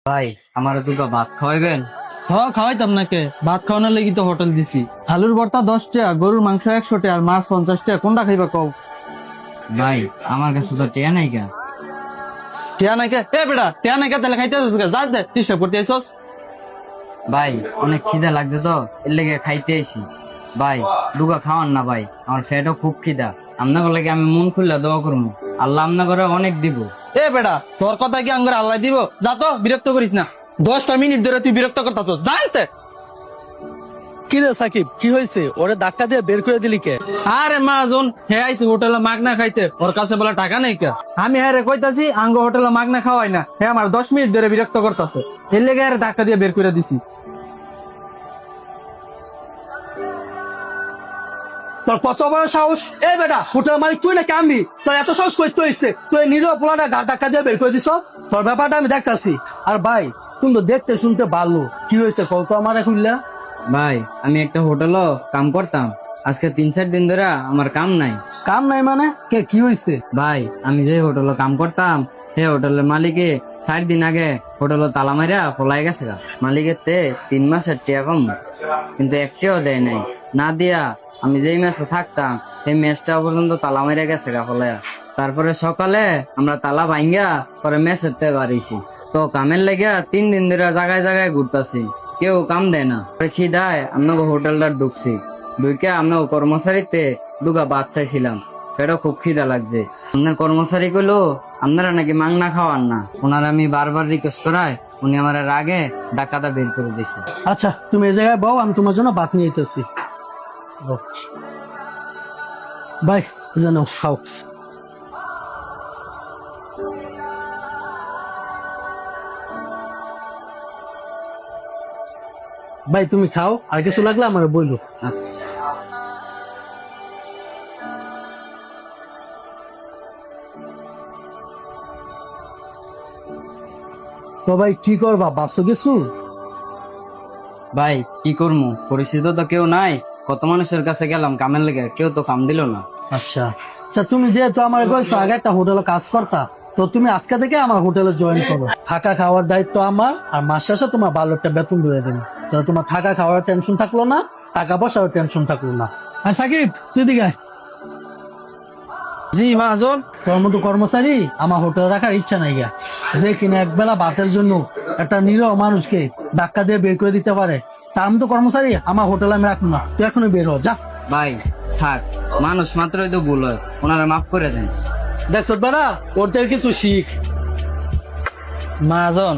ভাই আমার দুটো ভাত খাওয়াইবেন? হ্যাঁ খাওয়াইতাম নাকে, ভাত খাওয়ানোর লাগি তো হোটেল দিছি। আলুর ভর্তা 10 টাকা, গরুর মাংস 100 টাকা, আর মাছ 50 টাকা। কোনটা খাইবা কও? ভাই আমার কাছে তো টিয়া নাই গা। টিয়া নাইকে এ বেটা, টিয়া নাইকে তাহলে খাইতে আসছিস যা দে, হিসাব করতে আইছস। ভাই অনেক খিদা লাগছে তো এর লেগে খাইতে আইছি। ভাই দুগা খাওয়ান না ভাই, আমার পেটও খুব খিদা। আপনাকে লাগে আমি মন খুললা দোয়া করবো, আল্লাহ আপনার করে অনেক দিব। এ বেটা, তোর কথা কি আঙ্গুর আল্লাহ দিব? যা তো, বিরক্ত করিস না। 10টা মিনিট ধরে তুই বিরক্ত করতাছস, জানতে। কি রে সাকিব, কি হয়েছে? ওরে ধাক্কা দিয়ে বের করে দিলি কে? আরে মাজন হে আইছে হোটেলে মাগনা খাইতে, ওর কাছে বলে টাকা নেই কে। আমি হ্যাঁ রে কইতাছি আঙ্গ হোটেলে মাগনা খাওয়াই না, হে আমার 10 মিনিট ধরে বিরক্ত করতেছে। এর লেগে আরে ধাক্কা দিয়ে বের করে দিছি। তোর কত বড় সাহস! এই বেটা, হোটেল মালিক তুই নাকি আমি? তোর এত সাহস করতে হয়েছে? তুই নিরীহ পোলাটা গাড় ধাক্কা দিয়ে বের করে দিছ। তোর ব্যাপারটা আমি দেখতাছি। আর ভাই, তুমি তো দেখতে শুনতে ভালো, কি হয়েছে কত আমার খুললা? ভাই আমি একটা হোটেলও কাম করতাম, আজকে 3-4 দিন ধরে আমার কাম নাই। কাম নাই মানে কে, কি হয়েছে? ভাই আমি যে হোটেলে কাম করতাম, সে হোটেলের মালিকে 4 দিন আগে হোটেলে তালা মারিয়া পলাই গেছে গা। মালিকের তে 3 মাসের টিয়া কম, কিন্তু একটিও দেয় নাই। না দিয়া আমি যেই মেসে থাকতাম সেই মেসটা পর্যন্ত তালা মারিয়া গেছে গা পলাইয়া। তারপরে সকালে আমরা তালা ভাঙ্গা পরে মেসের তে বাড়িছি। তো কামের লেগে 3 দিন ধরে জায়গায় জায়গায় ঘুরতাছি, কেউ কাম দেয় না। পরে খিদায় আপনাকে হোটেলটা ঢুকছি, ঢুকে আপনাকে কর্মচারীতে দুগা ভাত চাইছিলাম। পেটও খুব খিদা লাগছে। আপনার কর্মচারী কইলো আপনারা নাকি মাংনা খাওয়ান না। ওনারা আমি বারবার রিকোয়েস্ট করায় উনি আমার আগে ডাকাটা বের করে দিয়েছে। আচ্ছা তুমি এই জায়গায় বউ, আমি তোমার জন্য ভাত নিয়ে যেতেছি। ভাই জানো, খাও। ভাই তুমি খাও, আর কিছু লাগলে আমার বইলো। আচ্ছা তো ভাই কি করবা, ভাবছো কিছু? ভাই কি করবো, পরিচিত তো কেউ নাই। কত মানুষের কাছে গেলাম কামের লেগে, কেউ তো কাম দিল না। আচ্ছা আচ্ছা, তুমি যেহেতু আমার কইছো আগে একটা হোটেলে কাজ করতা, তো তুমি আজকে থেকে আমার হোটেলে জয়েন করো। থাকা খাওয়ার দায়িত্ব আমার, আর মাস শেষে তোমার ভালো একটা বেতন দিয়ে দেবো। তাহলে তোমার থাকা খাওয়ার টেনশন থাকলো না, টাকা পয়সার টেনশন থাকলো না। আর সাকিব তুই দিকে আয়। জি মাজন। তোর মতো কর্মচারী আমার হোটেলে রাখার ইচ্ছা নাই গা, যে কিনা একবেলা ভাতের জন্য একটা নিরীহ মানুষকে ধাক্কা দিয়ে বের করে দিতে পারে। তার মতো কর্মচারী আমার হোটেলে আমি রাখবো না। তুই এখনই বের হ, যা। ভাই থাক, মানুষ মাত্রই তো ভুল হয়, ওনারা মাফ করে দেন। দেখছ বেড়া, ওর থেকে কিছু শিখ। মাজন